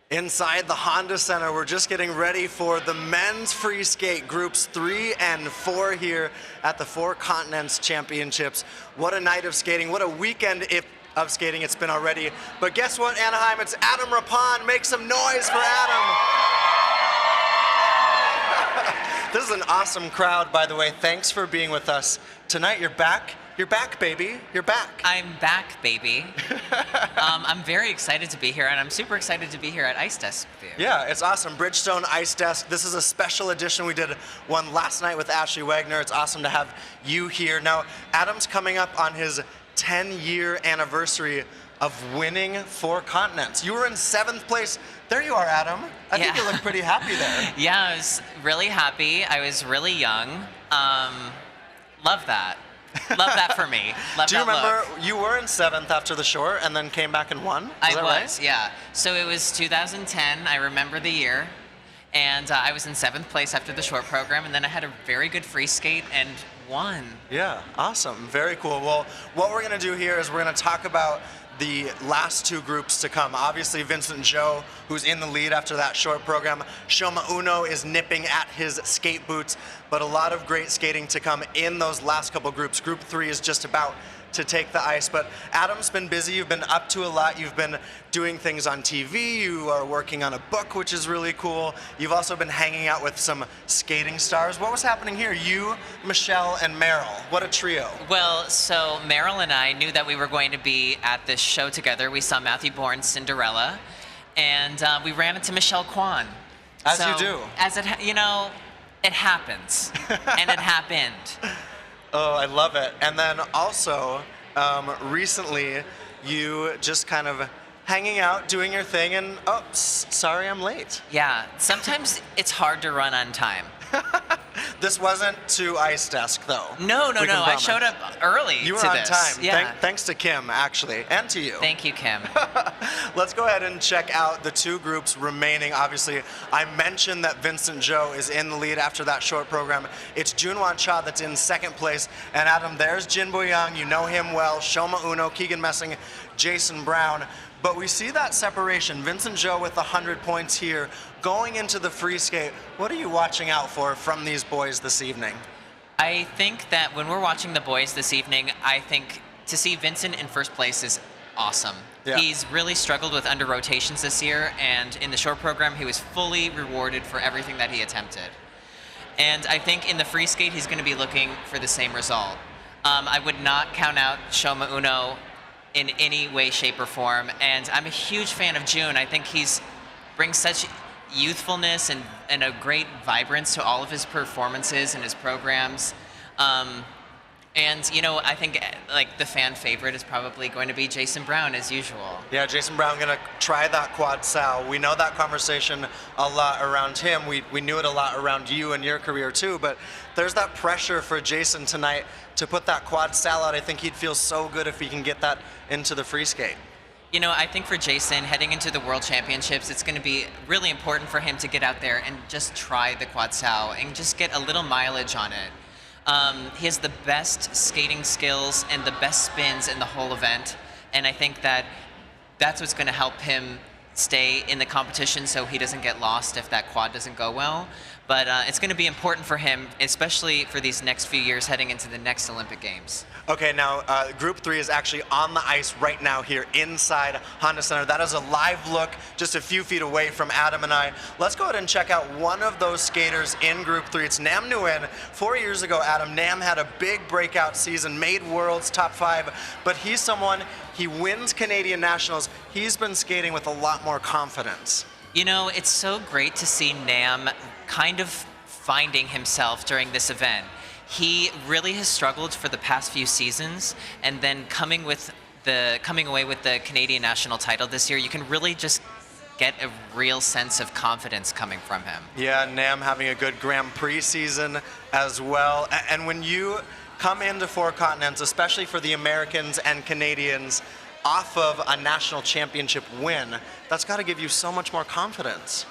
Inside the Honda Center, we're just getting ready for the men's free skate groups 3 and 4 here at the Four Continents Championships. What a night of skating, what a weekend of skating it's been already. But guess what, Anaheim, it's Adam Rapon. Make some noise for Adam. This is an awesome crowd, by the way. Thanks for being with us tonight. You're back. You're back, baby. You're back. I'm back, baby. I'm very excited to be here, and I'm super excited to be here at Ice Desk with you. Yeah, it's awesome. Bridgestone Ice Desk. This is a special edition. We did one last night with Ashley Wagner. It's awesome to have you here. Now, Adam's coming up on his 10-year anniversary of winning 4 continents. You were in 7th place. There you are, Adam. I think you look pretty happy there. Yeah, I was really happy. I was really young. Love that. Love that for me. Love Do you that remember look. you were in 7th after the short and then came back and won? I was, right? yeah. So it was 2010. I remember the year. And I was in 7th place after the short program, and then I had a very good free skate and won. Yeah, awesome. Very cool. Well, what we're going to do here is we're going to talk about the last 2 groups to come. Obviously, Vincent Zhou, who's in the lead after that short program. Shoma Uno is nipping at his skate boots, but a lot of great skating to come in those last couple groups. Group 3 is just about to take the ice, but Adam's been busy. You've been up to a lot. You've been doing things on TV. You are working on a book, which is really cool. You've also been hanging out with some skating stars. What was happening here? You, Michelle, and Meryl. What a trio. Well, so Meryl and I knew that we were going to be at this show together. We saw Matthew Bourne's Cinderella, and we ran into Michelle Kwan. As you do. As it happens, and it happened. Oh, I love it. And then also, recently, you just kind of hanging out, doing your thing, and oh, sorry I'm late. Yeah, sometimes it's hard to run on time. This wasn't to Ice Desk, though. No. I showed up early. You were to on this. time. Yeah. Thanks to Kim, actually, and to you. Thank you, Kim. Let's go ahead and check out the 2 groups remaining. Obviously, I mentioned that Vincent Zhou is in the lead after that short program. It's Junwan Cha that's in 2nd place. And Adam, there's Jin Boyoung. You know him well. Shoma Uno, Keegan Messing, Jason Brown. But we see that separation. Vincent Zhou with 100 points here. Going into the free skate, what are you watching out for from these boys this evening? I think that when we're watching the boys this evening, I think to see Vincent in 1st place is awesome. Yeah. He's really struggled with under rotations this year, and in the short program, he was fully rewarded for everything that he attempted. And I think in the free skate, he's going to be looking for the same result. I would not count out Shoma Uno in any way, shape, or form. And I'm a huge fan of June. I think he's brings such youthfulness and a great vibrance to all of his performances and his programs. And, you know, I think like the fan favorite is probably going to be Jason Brown as usual. Yeah, Jason Brown going to try that quad sal. We know that conversation a lot around him. We knew it a lot around you and your career too, but there's that pressure for Jason tonight to put that quad sal out. I think he'd feel so good if he can get that into the free skate. You know, I think for Jason, heading into the World Championships, it's going to be really important for him to get out there and just try the quad sal and just get a little mileage on it. He has the best skating skills and the best spins in the whole event, and I think that that's what's going to help him stay in the competition so he doesn't get lost if that quad doesn't go well. But it's going to be important for him, especially for these next few years heading into the next Olympic Games. Okay, now Group 3 is actually on the ice right now here inside Honda Center. That is a live look just a few feet away from Adam and I. Let's go ahead and check out one of those skaters in Group 3. It's Nam Nguyen. 4 years ago, Adam, Nam had a big breakout season, made Worlds top 5, but he's someone, he wins Canadian Nationals. He's been skating with a lot more confidence. You know, it's so great to see Nam kind of finding himself during this event. He really has struggled for the past few seasons, and then coming away with the Canadian national title this year, you can really just get a real sense of confidence coming from him. Yeah, Nam having a good Grand Prix season as well. And when you come into Four Continents, especially for the Americans and Canadians, off of a national championship win, that's got to give you so much more confidence.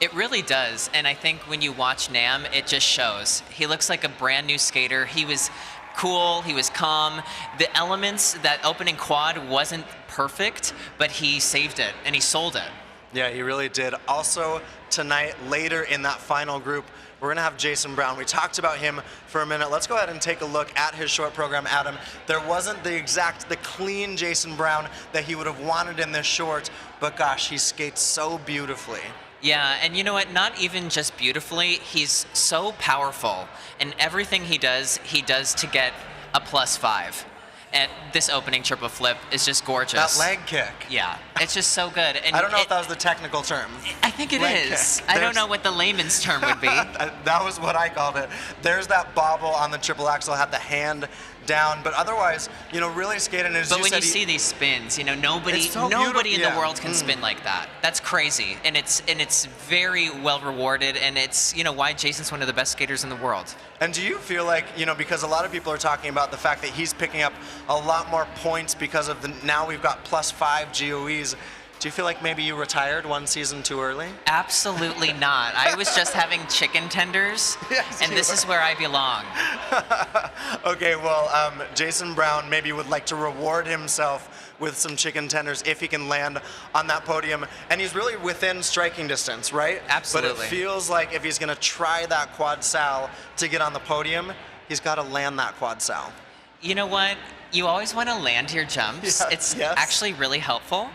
It really does, and I think when you watch Nam, it just shows. He looks like a brand new skater. He was cool, he was calm. The elements, that opening quad wasn't perfect, but he saved it, and he sold it. Yeah, he really did. Also, tonight, later in that final group, we're going to have Jason Brown. We talked about him for a minute. Let's go ahead and take a look at his short program, Adam. There wasn't the clean Jason Brown that he would have wanted in this short, but gosh, he skates so beautifully. Yeah, and you know what? Not even just beautifully, he's so powerful. And everything he does to get a +5. And this opening triple flip is just gorgeous. That leg kick. Yeah, it's just so good. And I don't know if that was the technical term. I think it leg is. Kick. I don't know what the layman's term would be. That was what I called it. There's that bobble on the triple axel, had the hand down, but otherwise, really skating as but you when said, you see these spins, nobody so in yeah. the world can spin like that. That's crazy, and it's very well rewarded, and it's why Jason's one of the best skaters in the world. And do you feel like, because a lot of people are talking about the fact that he's picking up a lot more points because of now we've got +5 GOEs. Do you feel like maybe you retired one season too early? Absolutely not. I was just having chicken tenders, yes, and this is where I belong. Okay, well, Jason Brown maybe would like to reward himself with some chicken tenders if he can land on that podium. And he's really within striking distance, right? Absolutely. But it feels like if he's going to try that quad sal to get on the podium, he's got to land that quad sal. You know what? You always want to land your jumps. It's actually really helpful.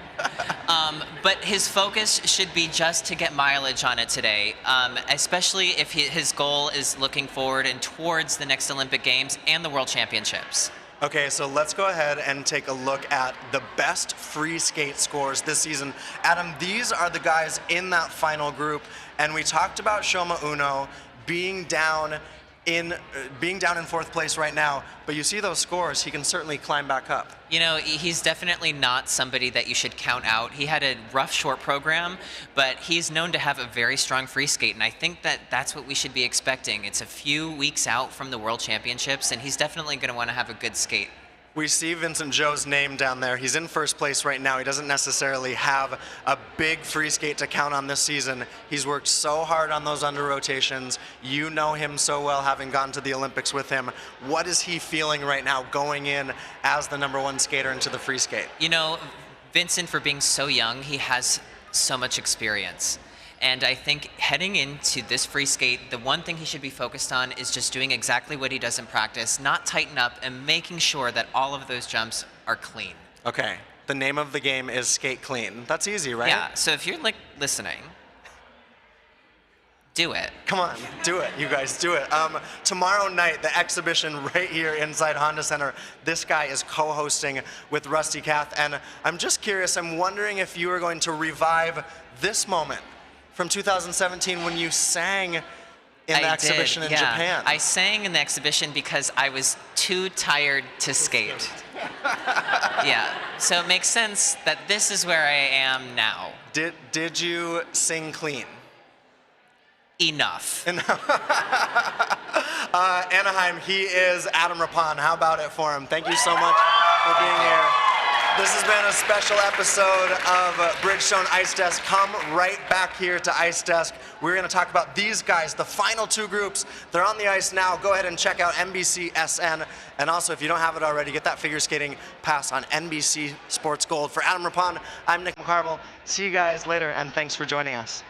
But his focus should be just to get mileage on it today, especially if his goal is looking forward and towards the next Olympic Games and the World Championships. Okay, so let's go ahead and take a look at the best free skate scores this season. Adam, these are the guys in that final group, and we talked about Shoma Uno being down in fourth place right now, but you see those scores, he can certainly climb back up. He's definitely not somebody that you should count out. He had a rough short program, but he's known to have a very strong free skate, and I think that's what we should be expecting. It's a few weeks out from the World Championships, and he's definitely going to want to have a good skate. We see Vincent Zhou's name down there. He's in first place right now. He doesn't necessarily have a big free skate to count on this season. He's worked so hard on those under rotations. You know him so well, having gone to the Olympics with him. What is he feeling right now going in as the #1 skater into the free skate? Vincent, for being so young, he has so much experience. And I think heading into this free skate, the one thing he should be focused on is just doing exactly what he does in practice, not tighten up, and making sure that all of those jumps are clean. Okay, the name of the game is skate clean. That's easy, right? Yeah, so if you're listening, do it. Come on, do it, you guys, do it. Tomorrow night, the exhibition right here inside Honda Center, this guy is co-hosting with Rusty Kath, and I'm just curious, I'm wondering if you are going to revive this moment from 2017 when you sang in the exhibition in Japan. I sang in the exhibition because I was too tired to skate. Yeah, so it makes sense that this is where I am now. Did you sing clean? Enough. Anaheim, he is Adam Rapon. How about it for him? Thank you so much for being here. This has been a special episode of Bridgestone Ice Desk. Come right back here to Ice Desk. We're going to talk about these guys, the final two groups. They're on the ice now. Go ahead and check out NBCSN. And also, if you don't have it already, get that figure skating pass on NBC Sports Gold. For Adam Rapon, I'm Nick McCarville. See you guys later, and thanks for joining us.